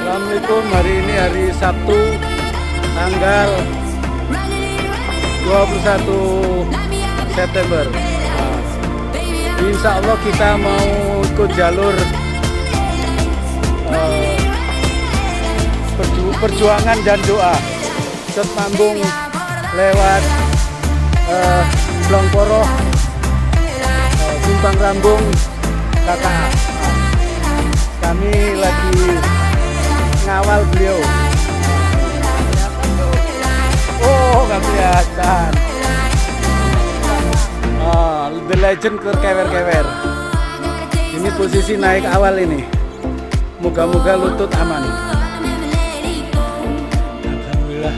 Assalamualaikum, hari ini hari Sabtu tanggal 21 September. Insya Allah kita mau ikut jalur perjuangan dan doa. Set Mambung lewat Blongporo, Simpang Rambung, KKA. Kami lagi ngawal beliau. Oh, nggak kelihatan. Oh, the legend kewer-kewer. Ini posisi naik awal ini. Moga-moga lutut aman. Alhamdulillah.